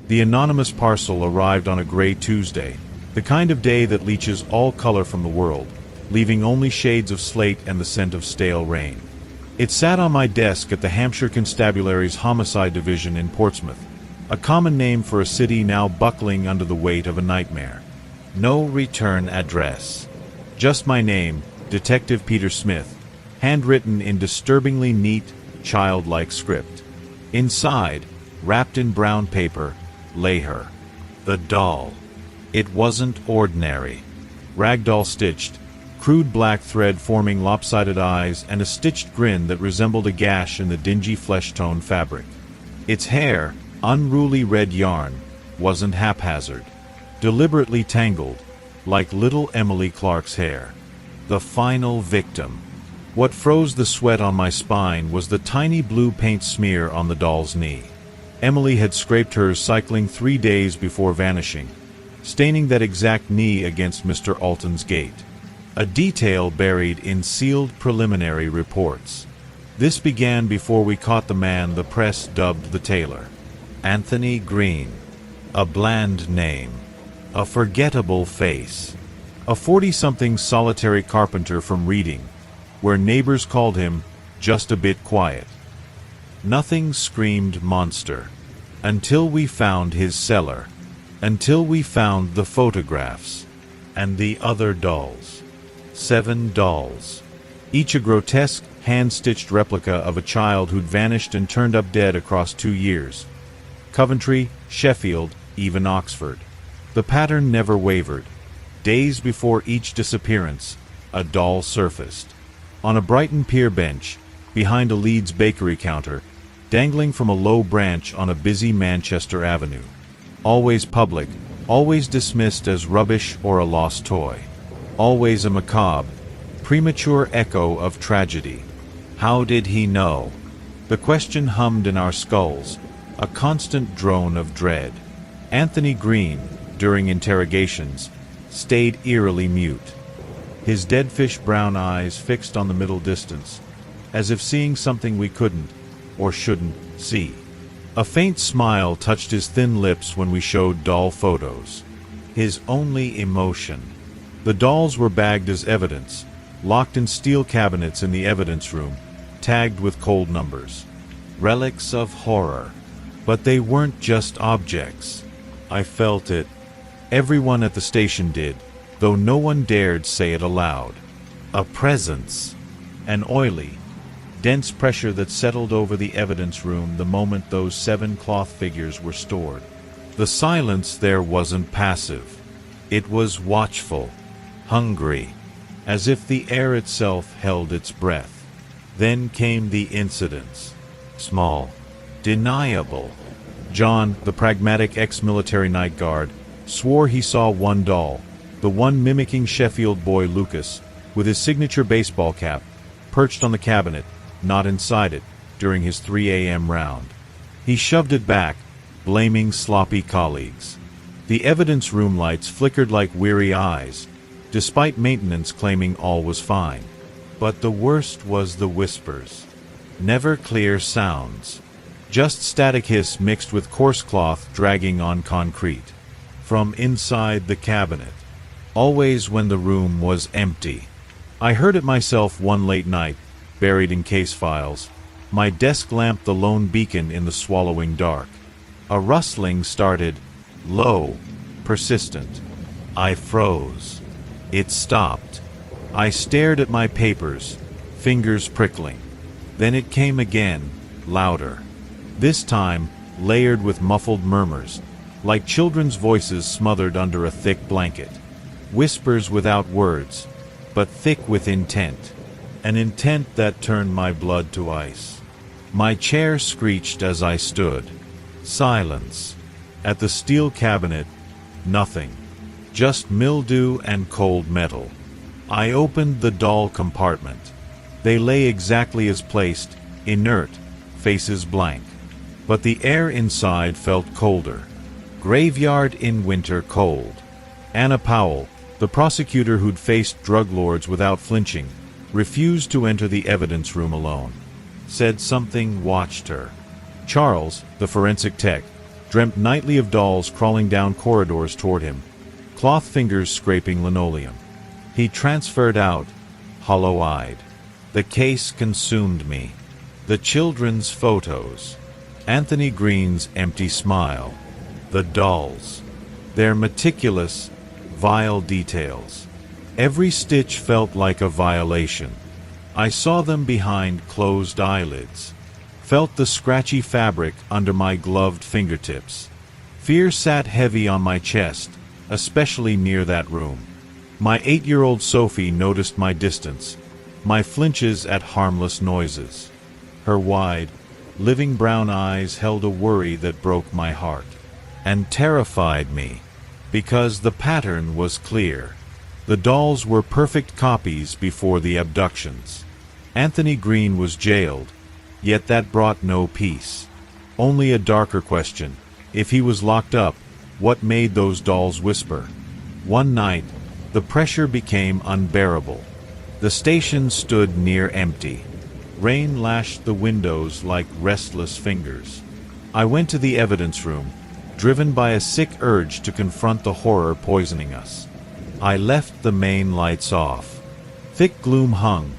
The anonymous parcel arrived on a gray Tuesday, the kind of day that leaches all color from the world, leaving only shades of slate and the scent of stale rain. It sat on my desk at the Hampshire Constabulary's Homicide Division in Portsmouth, a common name for a city now buckling under the weight of a nightmare. No return address. Just my name, Detective Peter Smith, handwritten in disturbingly neat, childlike script. Inside, wrapped in brown paper, lay her. The doll. It wasn't ordinary. Ragdoll stitched, crude black thread forming lopsided eyes and a stitched grin that resembled a gash in the dingy flesh-tone fabric. Its hair, unruly red yarn, wasn't haphazard. Deliberately tangled, like little Emily Clark's hair. The final victim. What froze the sweat on my spine was the tiny blue paint smear on the doll's knee. Emily had scraped hers cycling 3 days before vanishing, staining that exact knee against Mr. Alton's gate. A detail buried in sealed preliminary reports. This began before we caught the man the press dubbed the tailor. Anthony Green. A bland name. A forgettable face. A 40-something solitary carpenter from Reading, where neighbors called him just a bit quiet. Nothing screamed monster. Until we found his cellar. Until we found the photographs. And the other dolls. 7 dolls. Each a grotesque, hand-stitched replica of a child who'd vanished and turned up dead across 2 years. Coventry, Sheffield, even Oxford. The pattern never wavered. Days before each disappearance, a doll surfaced. On a Brighton pier bench, behind a Leeds bakery counter, dangling from a low branch on a busy Manchester avenue. Always public, always dismissed as rubbish or a lost toy. Always a macabre, premature echo of tragedy. How did he know? The question hummed in our skulls, a constant drone of dread. Anthony Green, during interrogations, stayed eerily mute. His dead-fish brown eyes fixed on the middle distance, as if seeing something we couldn't, or shouldn't, see. A faint smile touched his thin lips when we showed doll photos. His only emotion. The dolls were bagged as evidence, locked in steel cabinets in the evidence room, tagged with cold numbers. Relics of horror. But they weren't just objects. I felt it. Everyone at the station did, though no one dared say it aloud. A presence. An oily, dense pressure that settled over the evidence room the moment those 7 cloth figures were stored. The silence there wasn't passive. It was watchful, hungry, as if the air itself held its breath. Then came the incidents. Small, deniable. John, the pragmatic ex-military night guard, swore he saw one doll, the one mimicking Sheffield boy Lucas, with his signature baseball cap, perched on the cabinet, not inside it, during his 3 a.m. round. He shoved it back, blaming sloppy colleagues. The evidence room lights flickered like weary eyes, despite maintenance claiming all was fine. But the worst was the whispers. Never clear sounds. Just static hiss mixed with coarse cloth dragging on concrete. From inside the cabinet. Always when the room was empty. I heard it myself one late night, buried in case files, my desk lamp the lone beacon in the swallowing dark. A rustling started, low, persistent. I froze. It stopped. I stared at my papers, fingers prickling. Then it came again, louder. This time, layered with muffled murmurs, like children's voices smothered under a thick blanket. Whispers without words, but thick with intent. An intent that turned my blood to ice. My chair screeched as I stood. Silence. At the steel cabinet, nothing. Just mildew and cold metal. I opened the doll compartment. They lay exactly as placed, inert, faces blank. But the air inside felt colder. Graveyard in winter cold. Anna Powell, the prosecutor who'd faced drug lords without flinching, refused to enter the evidence room alone. Said something watched her. Charles, the forensic tech, dreamt nightly of dolls crawling down corridors toward him, cloth fingers scraping linoleum. He transferred out, hollow-eyed. The case consumed me. The children's photos. Anthony Green's empty smile. The dolls. Their meticulous, vile details. Every stitch felt like a violation. I saw them behind closed eyelids. Felt the scratchy fabric under my gloved fingertips. Fear sat heavy on my chest, especially near that room. My 8-year-old Sophie noticed my distance, my flinches at harmless noises. Her wide, living brown eyes held a worry that broke my heart, and terrified me, because the pattern was clear. The dolls were perfect copies before the abductions. Anthony Green was jailed, yet that brought no peace. Only a darker question. If he was locked up, what made those dolls whisper? One night, the pressure became unbearable. The station stood near empty. Rain lashed the windows like restless fingers. I went to the evidence room, driven by a sick urge to confront the horror poisoning us. I left the main lights off. Thick gloom hung,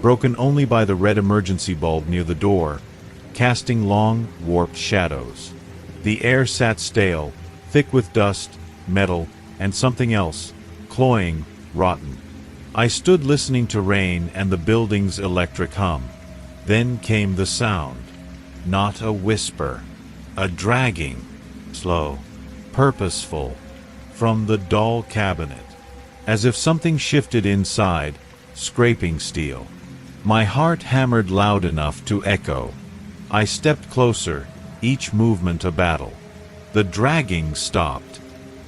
broken only by the red emergency bulb near the door, casting long, warped shadows. The air sat stale, thick with dust, metal, and something else, cloying, rotten. I stood listening to rain and the building's electric hum. Then came the sound. Not a whisper. A dragging. Slow. Purposeful. From the doll cabinet. As if something shifted inside, scraping steel. My heart hammered loud enough to echo. I stepped closer, each movement a battle. The dragging stopped.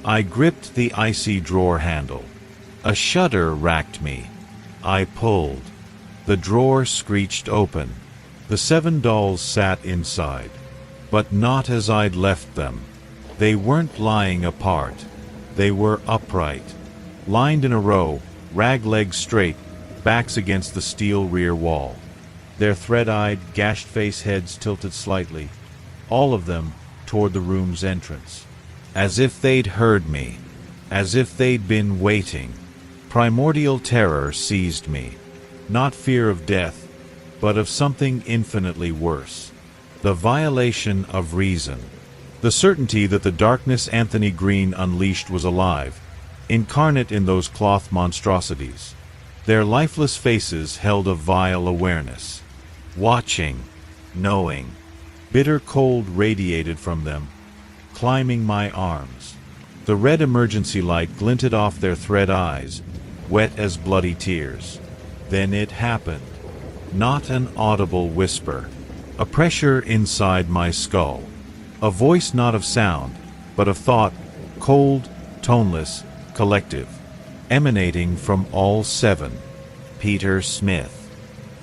I gripped the icy drawer handle. A shudder racked me. I pulled. The drawer screeched open. The 7 dolls sat inside. But not as I'd left them. They weren't lying apart. They were upright. Lined in a row, rag-legs straight, backs against the steel rear wall. Their thread-eyed, gashed-face heads tilted slightly, all of them toward the room's entrance. As if they'd heard me. As if they'd been waiting. Primordial terror seized me. Not fear of death, but of something infinitely worse. The violation of reason. The certainty that the darkness Anthony Green unleashed was alive, incarnate in those cloth monstrosities. Their lifeless faces held a vile awareness. Watching, knowing. Bitter cold radiated from them, climbing my arms. The red emergency light glinted off their thread eyes, wet as bloody tears. Then it happened. Not an audible whisper. A pressure inside my skull. A voice not of sound, but of thought, cold, toneless, collective, emanating from all 7. Peter Smith.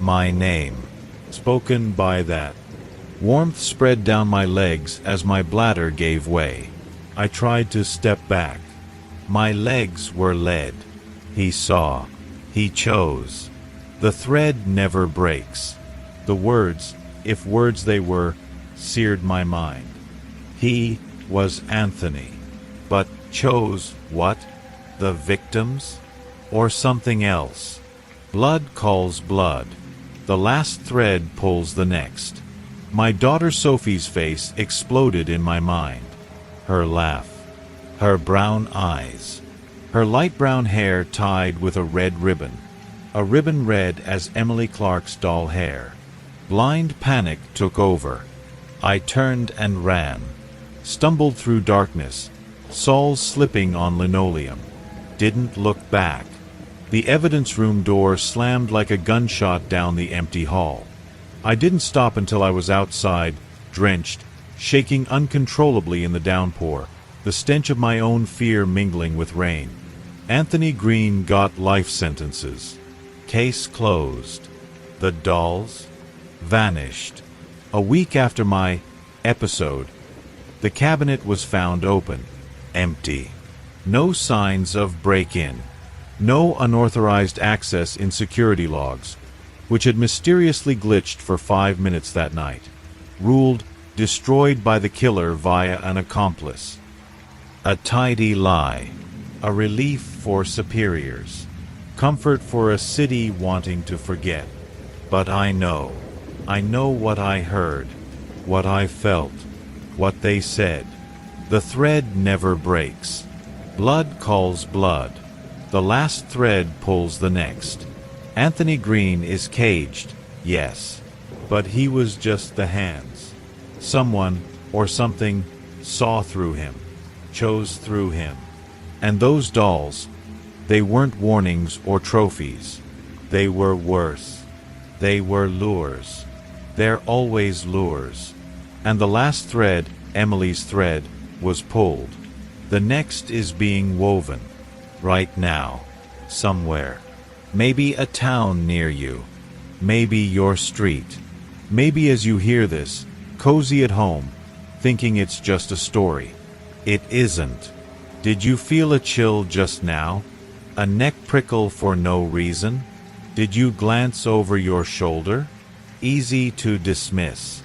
My name. Spoken by that. Warmth spread down my legs as my bladder gave way. I tried to step back. My legs were lead. He saw. He chose. The thread never breaks. The words, if words they were, seared my mind. He was Anthony. But chose what? The victims? Or something else? Blood calls blood. The last thread pulls the next. My daughter Sophie's face exploded in my mind. Her laugh. Her brown eyes. Her light brown hair tied with a red ribbon. A ribbon red as Emily Clark's doll hair. Blind panic took over. I turned and ran. Stumbled through darkness. Soles slipping on linoleum. Didn't look back. The evidence room door slammed like a gunshot down the empty hall. I didn't stop until I was outside, drenched, shaking uncontrollably in the downpour, the stench of my own fear mingling with rain. Anthony Green got life sentences. Case closed. The dolls vanished. A week after my episode, the cabinet was found open, empty. No signs of break-in. No unauthorized access in security logs, which had mysteriously glitched for 5 minutes that night. Ruled destroyed by the killer via an accomplice. A tidy lie, a relief for superiors, comfort for a city wanting to forget. But I know what I heard, what I felt, what they said. The thread never breaks. Blood calls blood. The last thread pulls the next. Anthony Green is caged, yes, but he was just the hands. Someone, or something, saw through him, chose through him. And those dolls, they weren't warnings or trophies. They were worse. They were lures. They're always lures. And the last thread, Emily's thread, was pulled. The next is being woven. Right now. Somewhere. Maybe a town near you. Maybe your street. Maybe as you hear this, cozy at home, thinking it's just a story. It isn't. Did you feel a chill just now? A neck prickle for no reason? Did you glance over your shoulder? Easy to dismiss.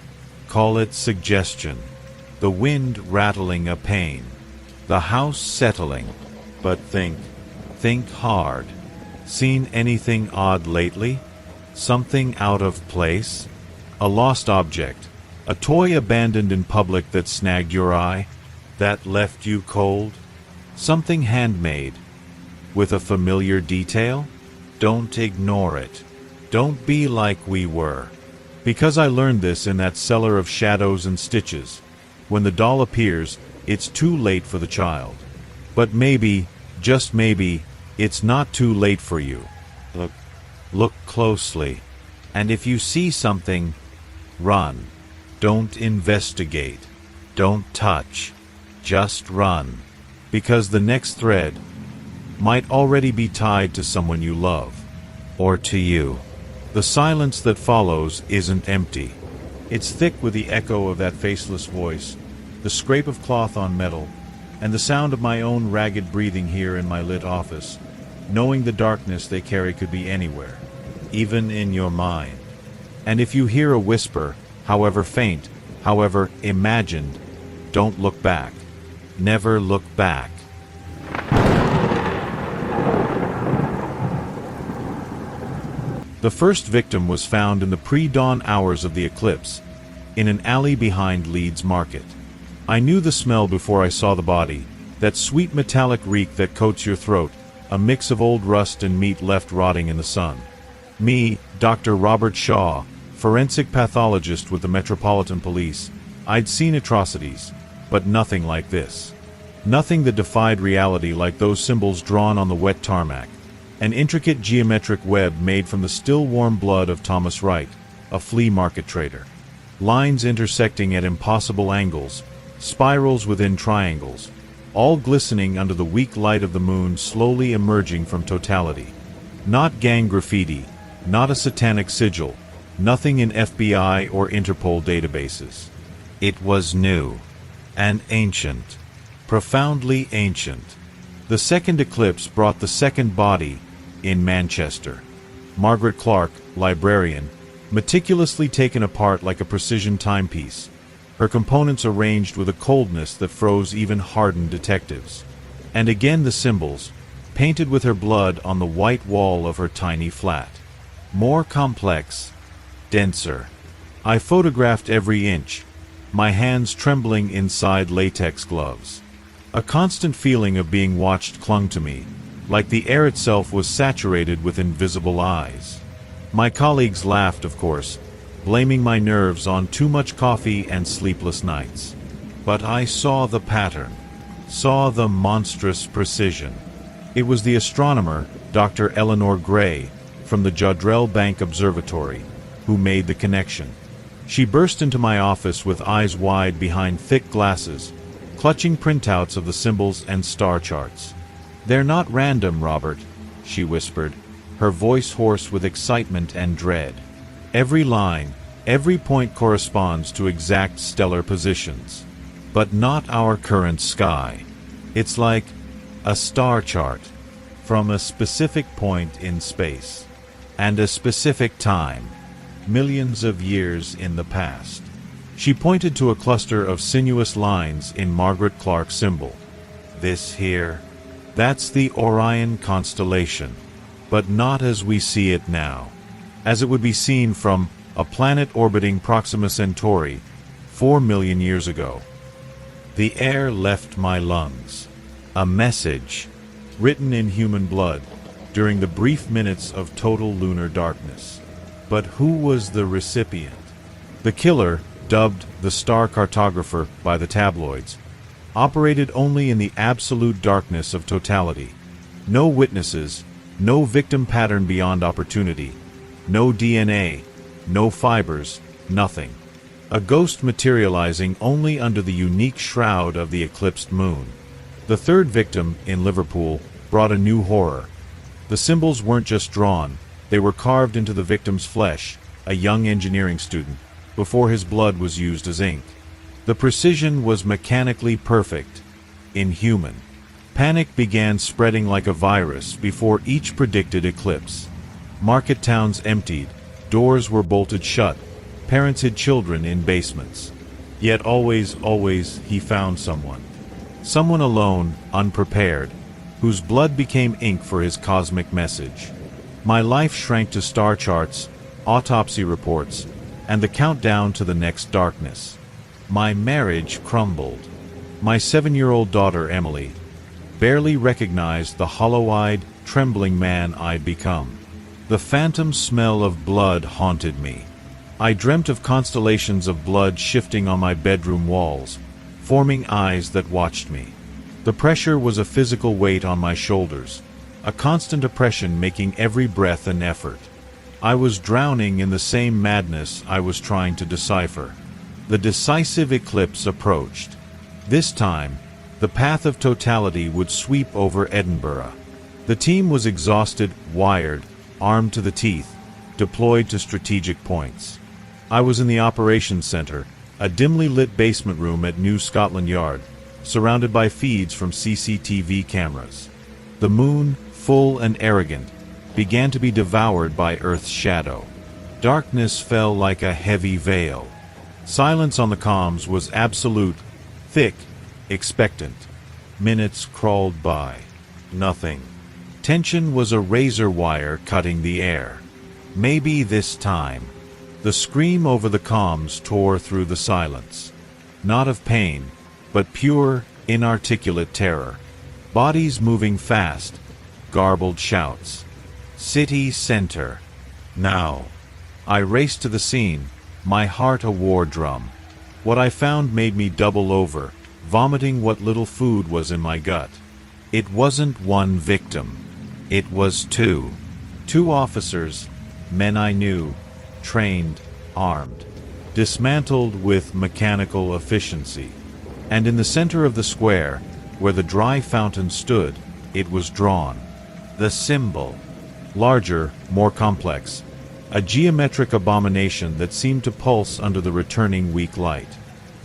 Call it suggestion. The wind rattling a pane. The house settling. But think hard. Seen anything odd lately? Something out of place? A lost object? A toy abandoned in public that snagged your eye? That left you cold? Something handmade? With a familiar detail? Don't ignore it. Don't be like we were. Because I learned this in that cellar of shadows and stitches. When the doll appears, it's too late for the child. But maybe, just maybe, it's not too late for you. Look closely. And if you see something, run. Don't investigate. Don't touch. Just run. Because the next thread might already be tied to someone you love. Or to you. The silence that follows isn't empty. It's thick with the echo of that faceless voice, the scrape of cloth on metal, and the sound of my own ragged breathing here in my lit office, knowing the darkness they carry could be anywhere, even in your mind. And if you hear a whisper, however faint, however imagined, don't look back. Never look back. The first victim was found in the pre-dawn hours of the eclipse, in an alley behind Leeds Market. I knew the smell before I saw the body, that sweet metallic reek that coats your throat, a mix of old rust and meat left rotting in the sun. Me, Dr. Robert Shaw, forensic pathologist with the Metropolitan Police, I'd seen atrocities, but nothing like this. Nothing that defied reality like those symbols drawn on the wet tarmac. An intricate geometric web made from the still warm blood of Thomas Wright, a flea market trader. Lines intersecting at impossible angles, spirals within triangles, all glistening under the weak light of the moon slowly emerging from totality. Not gang graffiti, not a satanic sigil, nothing in FBI or Interpol databases. It was new, and ancient, profoundly ancient. The second eclipse brought the second body in Manchester. Margaret Clark, librarian, meticulously taken apart like a precision timepiece, her components arranged with a coldness that froze even hardened detectives. And again the symbols, painted with her blood on the white wall of her tiny flat. More complex, denser. I photographed every inch, my hands trembling inside latex gloves. A constant feeling of being watched clung to me, like the air itself was saturated with invisible eyes. My colleagues laughed, of course, blaming my nerves on too much coffee and sleepless nights. But I saw the pattern, saw the monstrous precision. It was the astronomer, Dr. Eleanor Gray, from the Jodrell Bank Observatory, who made the connection. She burst into my office with eyes wide behind thick glasses, clutching printouts of the symbols and star charts. "They're not random, Robert," she whispered, her voice hoarse with excitement and dread. "Every line, every point corresponds to exact stellar positions. But not our current sky. It's like a star chart, from a specific point in space, and a specific time, millions of years in the past. She pointed to a cluster of sinuous lines in Margaret Clark's symbol. This here, that's the Orion constellation, but not as we see it now, as it would be seen from a planet orbiting Proxima Centauri 4 million years ago. The air left my lungs. A message, written in human blood, during the brief minutes of total lunar darkness. But who was the recipient? The killer, dubbed the Star Cartographer by the tabloids, operated only in the absolute darkness of totality. No witnesses, no victim pattern beyond opportunity, no DNA, no fibers, nothing. A ghost materializing only under the unique shroud of the eclipsed moon. The third victim, in Liverpool, brought a new horror. The symbols weren't just drawn, they were carved into the victim's flesh, a young engineering student, before his blood was used as ink. The precision was mechanically perfect, inhuman. Panic began spreading like a virus before each predicted eclipse. Market towns emptied, doors were bolted shut, parents hid children in basements. Yet always, he found someone. Someone alone, unprepared, whose blood became ink for his cosmic message. My life shrank to star charts, autopsy reports, and the countdown to the next darkness. My marriage crumbled. My 7-year-old daughter, Emily, barely recognized the hollow-eyed, trembling man I'd become. The phantom smell of blood haunted me. I dreamt of constellations of blood shifting on my bedroom walls, forming eyes that watched me. The pressure was a physical weight on my shoulders, a constant oppression making every breath an effort. I was drowning in the same madness I was trying to decipher. The decisive eclipse approached. This time, the path of totality would sweep over Edinburgh. The team was exhausted, wired, armed to the teeth, deployed to strategic points. I was in the operations center, a dimly lit basement room at New Scotland Yard, surrounded by feeds from CCTV cameras. The moon, full and arrogant, began to be devoured by Earth's shadow. Darkness fell like a heavy veil. Silence on the comms was absolute, thick, expectant. Minutes crawled by. Nothing. Tension was a razor wire cutting the air. Maybe this time. The scream over the comms tore through the silence. Not of pain, but pure, inarticulate terror. Bodies moving fast, garbled shouts. City center. Now. I raced to the scene, my heart a war drum. What I found made me double over, vomiting what little food was in my gut. It wasn't one victim. It was two. Two officers, men I knew, trained, armed, dismantled with mechanical efficiency. And in the center of the square, where the dry fountain stood, it was drawn. The symbol. Larger, more complex. A geometric abomination that seemed to pulse under the returning weak light.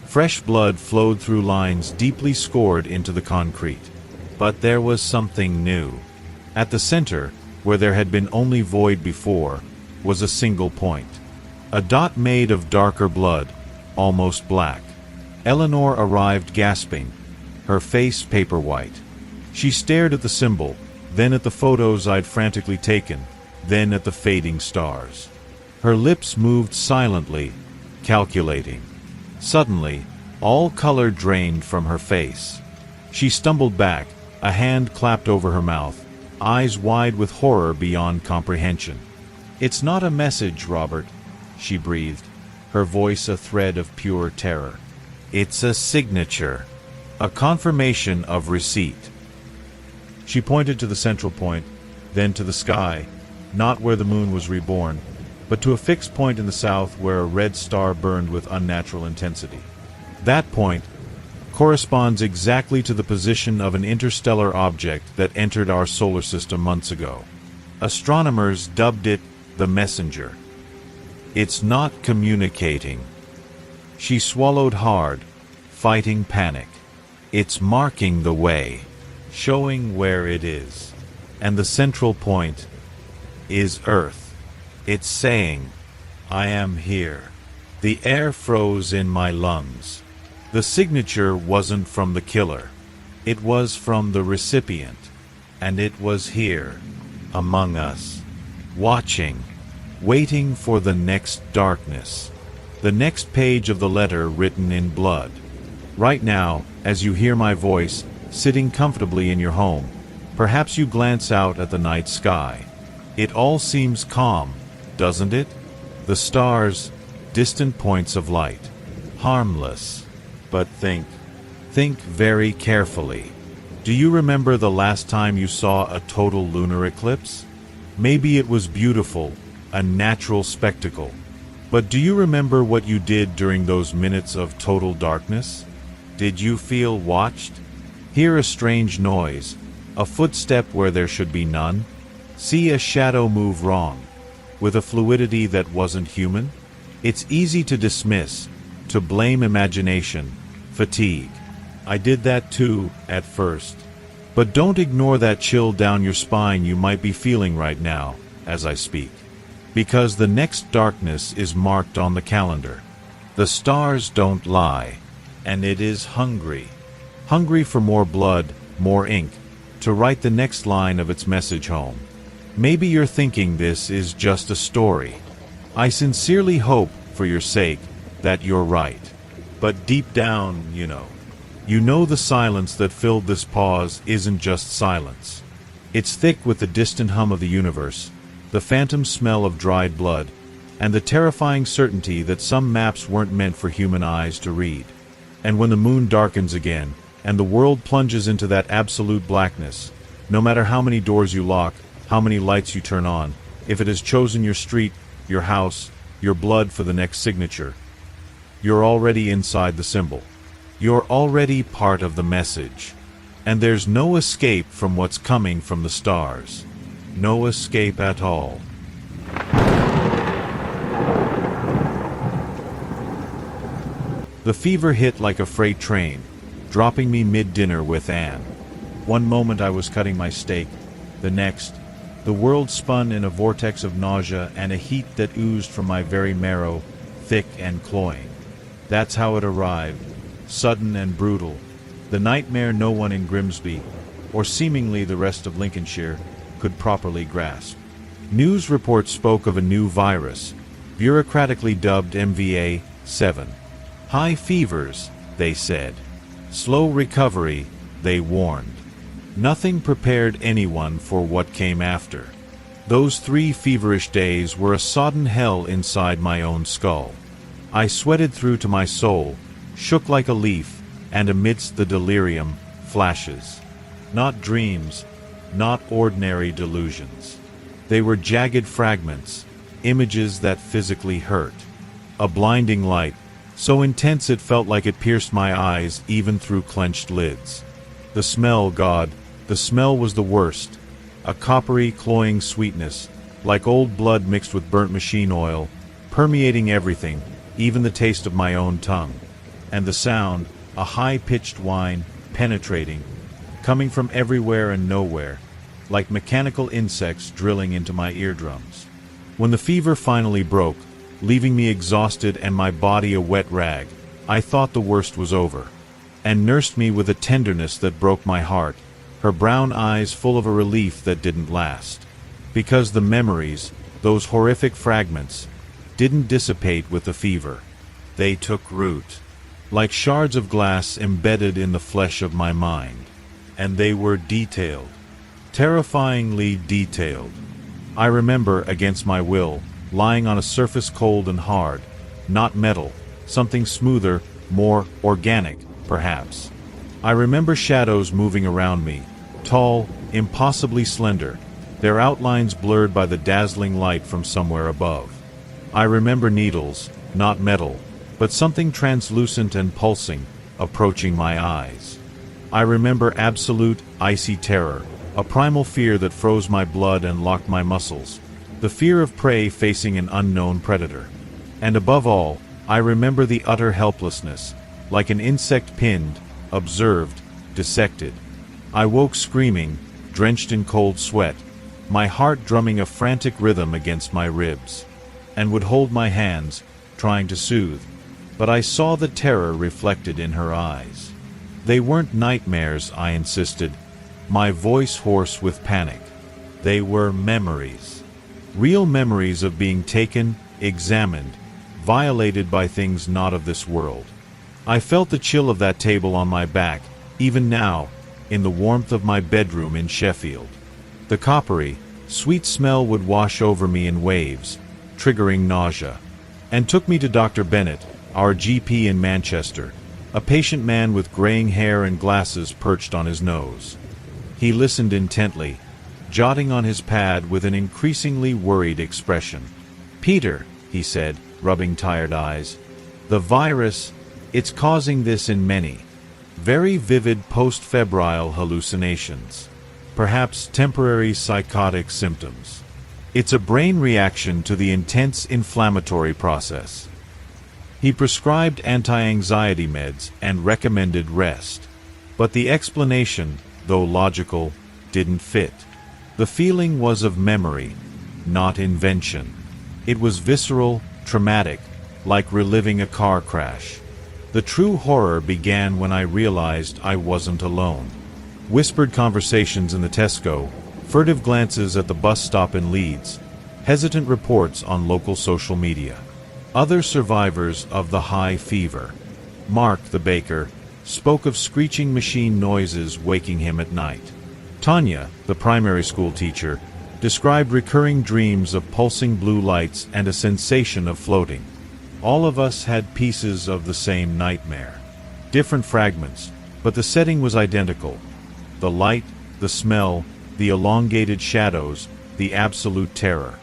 Fresh blood flowed through lines deeply scored into the concrete. But there was something new. At the center, where there had been only void before, was a single point. A dot made of darker blood, almost black. Eleanor arrived gasping, her face paper white. She stared at the symbol, then at the photos I'd frantically taken, then at the fading stars. Her lips moved silently, calculating. Suddenly, all color drained from her face. She stumbled back, a hand clapped over her mouth, eyes wide with horror beyond comprehension. "It's not a message, Robert," she breathed, her voice a thread of pure terror. "It's a signature, a confirmation of receipt." She pointed to the central point, then to the sky, not where the moon was reborn, but to a fixed point in the south where a red star burned with unnatural intensity. That point corresponds exactly to the position of an interstellar object that entered our solar system months ago. Astronomers dubbed it the messenger. It's not communicating. She swallowed hard, fighting panic. It's marking the way, showing where it is. And the central point is Earth. It's saying, I am here. The air froze in my lungs. The signature wasn't from the killer. It was from the recipient. And it was here, among us, watching, waiting for the next darkness. The next page of the letter written in blood. Right now, as you hear my voice, sitting comfortably in your home, perhaps you glance out at the night sky. It all seems calm, doesn't it? The stars, distant points of light, harmless. But think very carefully. Do you remember the last time you saw a total lunar eclipse? Maybe it was beautiful, a natural spectacle. But do you remember what you did during those minutes of total darkness? Did you feel watched? Hear a strange noise, a footstep where there should be none? See a shadow move wrong, with a fluidity that wasn't human? It's easy to dismiss, to blame imagination, fatigue. I did that too, at first. But don't ignore that chill down your spine you might be feeling right now, as I speak. Because the next darkness is marked on the calendar. The stars don't lie, and it is hungry. Hungry for more blood, more ink, to write the next line of its message home. Maybe you're thinking this is just a story. I sincerely hope, for your sake, that you're right. But deep down, you know the silence that filled this pause isn't just silence. It's thick with the distant hum of the universe, the phantom smell of dried blood, and the terrifying certainty that some maps weren't meant for human eyes to read. And when the moon darkens again, and the world plunges into that absolute blackness, no matter how many doors you lock, how many lights you turn on, if it has chosen your street, your house, your blood for the next signature, you're already inside the symbol. You're already part of the message. And there's no escape from what's coming from the stars. No escape at all. The fever hit like a freight train, dropping me mid-dinner with Anne. One moment I was cutting my steak, the next, the world spun in a vortex of nausea and a heat that oozed from my very marrow, thick and cloying. That's how it arrived, sudden and brutal, the nightmare no one in Grimsby, or seemingly the rest of Lincolnshire, could properly grasp. News reports spoke of a new virus, bureaucratically dubbed MVA-7. High fevers, they said. Slow recovery, they warned. Nothing prepared anyone for what came after. Those 3 feverish days were a sodden hell inside my own skull. I sweated through to my soul, shook like a leaf, and amidst the delirium, flashes. Not dreams, not ordinary delusions. They were jagged fragments, images that physically hurt. A blinding light, so intense it felt like it pierced my eyes even through clenched lids. The smell, God, the smell was the worst. A coppery, cloying sweetness, like old blood mixed with burnt machine oil, permeating everything, even the taste of my own tongue. And the sound, a high-pitched whine, penetrating, coming from everywhere and nowhere, like mechanical insects drilling into my eardrums. When the fever finally broke, leaving me exhausted and my body a wet rag, I thought the worst was over, and nursed me with a tenderness that broke my heart, her brown eyes full of a relief that didn't last. Because the memories, those horrific fragments, didn't dissipate with the fever. They took root, like shards of glass embedded in the flesh of my mind. And they were detailed, terrifyingly detailed. I remember, against my will, lying on a surface cold and hard, not metal, something smoother, more organic, perhaps. I remember shadows moving around me, tall, impossibly slender, their outlines blurred by the dazzling light from somewhere above. I remember needles, not metal, but something translucent and pulsing, approaching my eyes. I remember absolute, icy terror, a primal fear that froze my blood and locked my muscles, the fear of prey facing an unknown predator. And above all, I remember the utter helplessness, like an insect pinned, observed, dissected. I woke screaming, drenched in cold sweat, my heart drumming a frantic rhythm against my ribs, and would hold my hands, trying to soothe, but I saw the terror reflected in her eyes. They weren't nightmares, I insisted, my voice hoarse with panic. They were memories. Real memories of being taken, examined, violated by things not of this world. I felt the chill of that table on my back, even now, in the warmth of my bedroom in Sheffield. The coppery, sweet smell would wash over me in waves, triggering nausea, and took me to Dr. Bennett, our GP in Manchester, a patient man with graying hair and glasses perched on his nose. He listened intently, jotting on his pad with an increasingly worried expression. "Peter," he said, rubbing tired eyes, "the virus, it's causing this in many, very vivid post-febrile hallucinations, perhaps temporary psychotic symptoms. It's a brain reaction to the intense inflammatory process." He prescribed anti-anxiety meds and recommended rest. But the explanation, though logical, didn't fit. The feeling was of memory, not invention. It was visceral, traumatic, like reliving a car crash. The true horror began when I realized I wasn't alone. Whispered conversations in the Tesco, furtive glances at the bus stop in Leeds, hesitant reports on local social media. Other survivors of the high fever. Mark, the baker, spoke of screeching machine noises waking him at night. Tanya, the primary school teacher, described recurring dreams of pulsing blue lights and a sensation of floating. All of us had pieces of the same nightmare. Different fragments, but the setting was identical. The light, the smell, the elongated shadows, the absolute terror.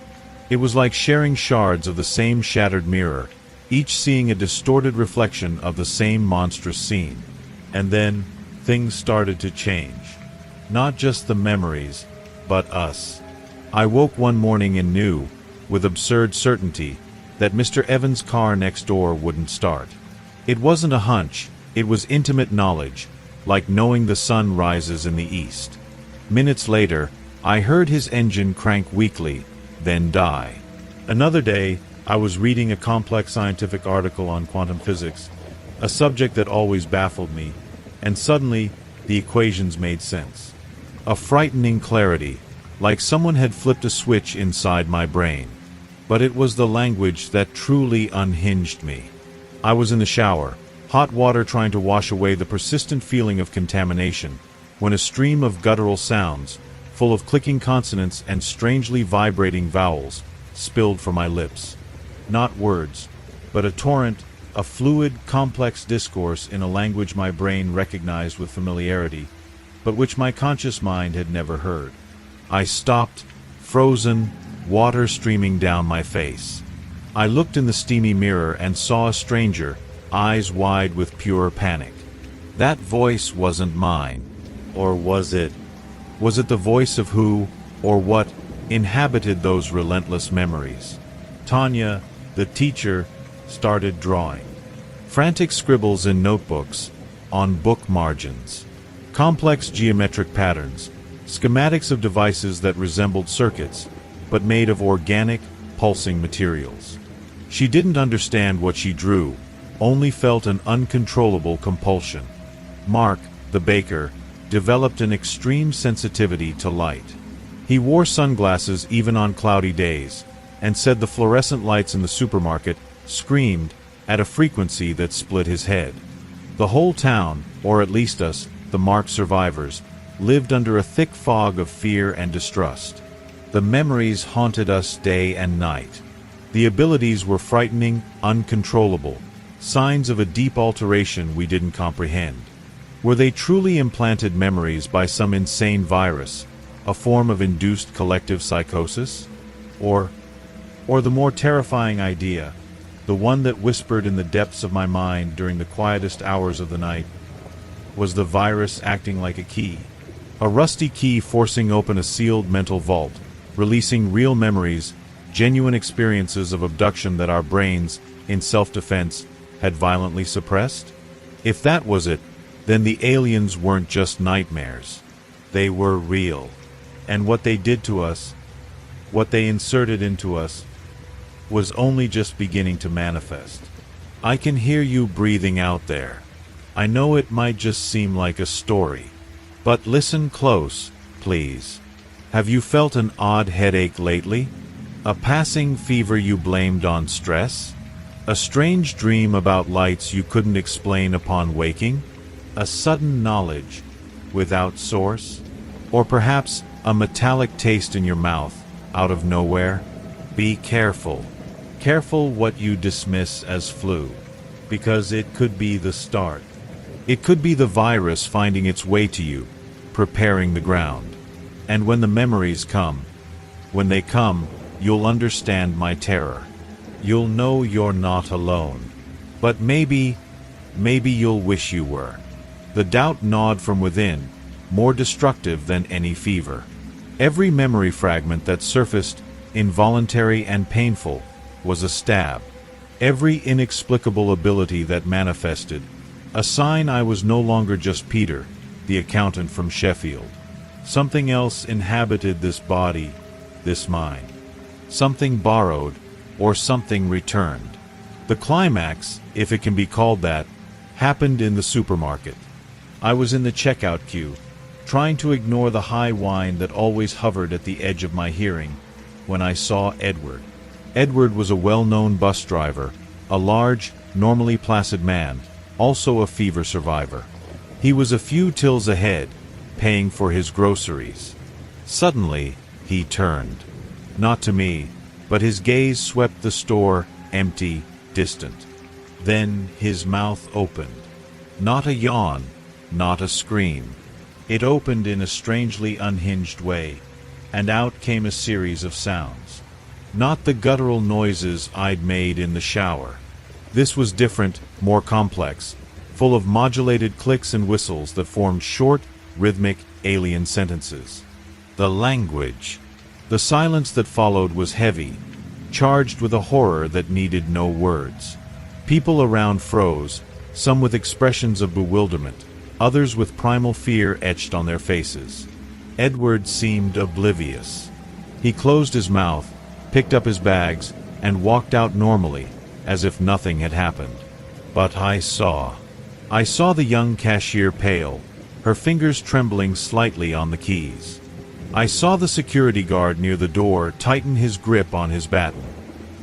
It was like sharing shards of the same shattered mirror, each seeing a distorted reflection of the same monstrous scene. And then, things started to change. Not just the memories, but us. I woke one morning and knew, with absurd certainty, that Mr. Evans' car next door wouldn't start. It wasn't a hunch, it was intimate knowledge, like knowing the sun rises in the east. Minutes later, I heard his engine crank weakly, then die. Another day, I was reading a complex scientific article on quantum physics, a subject that always baffled me, and suddenly, the equations made sense. A frightening clarity, like someone had flipped a switch inside my brain. But it was the language that truly unhinged me. I was in the shower, hot water trying to wash away the persistent feeling of contamination, when a stream of guttural sounds, full of clicking consonants and strangely vibrating vowels, spilled from my lips. Not words, but a torrent, a fluid, complex discourse in a language my brain recognized with familiarity, but which my conscious mind had never heard. I stopped, frozen, water streaming down my face. I looked in the steamy mirror and saw a stranger, eyes wide with pure panic. That voice wasn't mine. Or was it? Was it the voice of who, or what, inhabited those relentless memories? Tanya, the teacher, started drawing. Frantic scribbles in notebooks, on book margins. Complex geometric patterns, schematics of devices that resembled circuits, but made of organic, pulsing materials. She didn't understand what she drew, only felt an uncontrollable compulsion. Mark, the baker, developed an extreme sensitivity to light. He wore sunglasses even on cloudy days, and said the fluorescent lights in the supermarket screamed at a frequency that split his head. The whole town, or at least us, the Mark survivors, lived under a thick fog of fear and distrust. The memories haunted us day and night. The abilities were frightening, uncontrollable, signs of a deep alteration we didn't comprehend. Were they truly implanted memories by some insane virus, a form of induced collective psychosis? Or the more terrifying idea, the one that whispered in the depths of my mind during the quietest hours of the night, was the virus acting like a key. A rusty key forcing open a sealed mental vault, releasing real memories, genuine experiences of abduction that our brains, in self-defense, had violently suppressed? If that was it, then the aliens weren't just nightmares. They were real. And what they did to us, what they inserted into us, was only just beginning to manifest. I can hear you breathing out there. I know it might just seem like a story, but listen close, please. Have you felt an odd headache lately? A passing fever you blamed on stress? A strange dream about lights you couldn't explain upon waking? A sudden knowledge without source? Or perhaps a metallic taste in your mouth out of nowhere? Be careful. Careful what you dismiss as flu, because it could be the start. It could be the virus finding its way to you, preparing the ground. And when the memories come, when they come, you'll understand my terror. You'll know you're not alone. But maybe you'll wish you were. The doubt gnawed from within, more destructive than any fever. Every memory fragment that surfaced, involuntary and painful, was a stab. Every inexplicable ability that manifested, a sign I was no longer just Peter, the accountant from Sheffield. Something else inhabited this body, this mind. Something borrowed, or something returned. The climax, if it can be called that, happened in the supermarket. I was in the checkout queue, trying to ignore the high whine that always hovered at the edge of my hearing, when I saw Edward. Edward was a well-known bus driver, a large, normally placid man, also a fever survivor. He was a few tills ahead, paying for his groceries. Suddenly, he turned. Not to me, but his gaze swept the store, empty, distant. Then his mouth opened. Not a yawn, not a scream. It opened in a strangely unhinged way, and out came a series of sounds. Not the guttural noises I'd made in the shower. This was different, more complex, full of modulated clicks and whistles that formed short, rhythmic, alien sentences. The language. The silence that followed was heavy, charged with a horror that needed no words. People around froze, some with expressions of bewilderment, others with primal fear etched on their faces. Edward seemed oblivious. He closed his mouth, picked up his bags, and walked out normally, as if nothing had happened. But I saw the young cashier pale, her fingers trembling slightly on the keys. I saw the security guard near the door tighten his grip on his baton.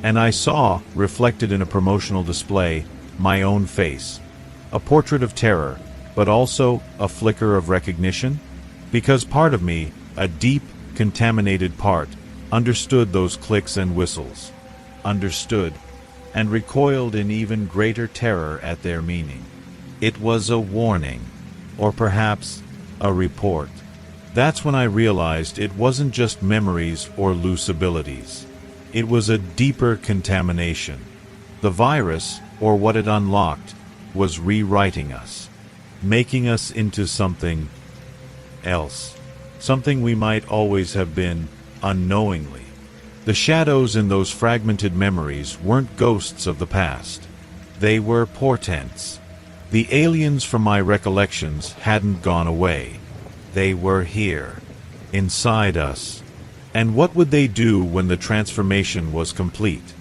And I saw, reflected in a promotional display, my own face. A portrait of terror, but also a flicker of recognition? Because part of me, a deep, contaminated part, understood those clicks and whistles. Understood, and recoiled in even greater terror at their meaning. It was a warning, or perhaps a report. That's when I realized it wasn't just memories or loose abilities. It was a deeper contamination. The virus, or what it unlocked, was rewriting us, making us into something else, something we might always have been, unknowingly. The shadows in those fragmented memories weren't ghosts of the past. They were portents. The aliens from my recollections hadn't gone away. They were here, inside us. And what would they do when the transformation was complete?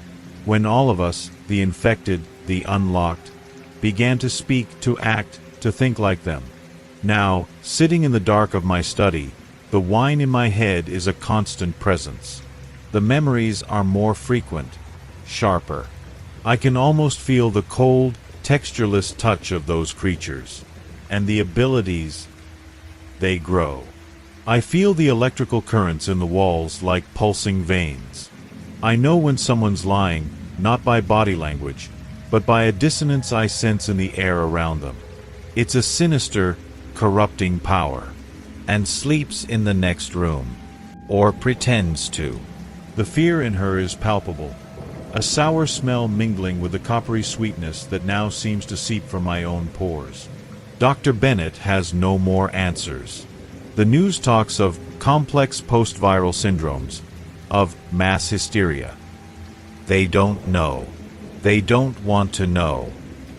When all of us, the infected, the unlocked, began to speak, to act, to think like them. Now, sitting in the dark of my study, the whine in my head is a constant presence. The memories are more frequent, sharper. I can almost feel the cold, textureless touch of those creatures. And the abilities, they grow. I feel the electrical currents in the walls like pulsing veins. I know when someone's lying, not by body language, but by a dissonance I sense in the air around them. It's a sinister, corrupting power, and sleeps in the next room, or pretends to. The fear in her is palpable, a sour smell mingling with the coppery sweetness that now seems to seep from my own pores. Dr. Bennett has no more answers. The news talks of complex post-viral syndromes, of mass hysteria. They don't know. They don't want to know.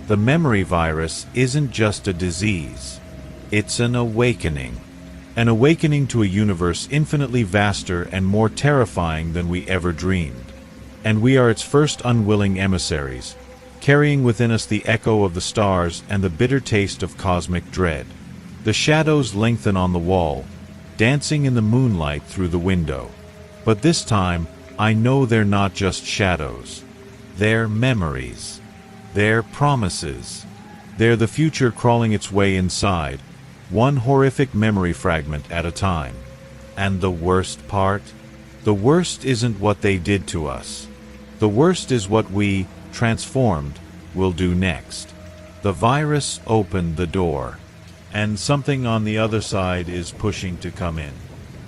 The memory virus isn't just a disease. It's an awakening. An awakening to a universe infinitely vaster and more terrifying than we ever dreamed. And we are its first unwilling emissaries, carrying within us the echo of the stars and the bitter taste of cosmic dread. The shadows lengthen on the wall, dancing in the moonlight through the window. But this time, I know they're not just shadows. They're memories. They're promises. They're the future crawling its way inside, one horrific memory fragment at a time. And the worst part? The worst isn't what they did to us. The worst is what we, transformed, will do next. The virus opened the door, and something on the other side is pushing to come in.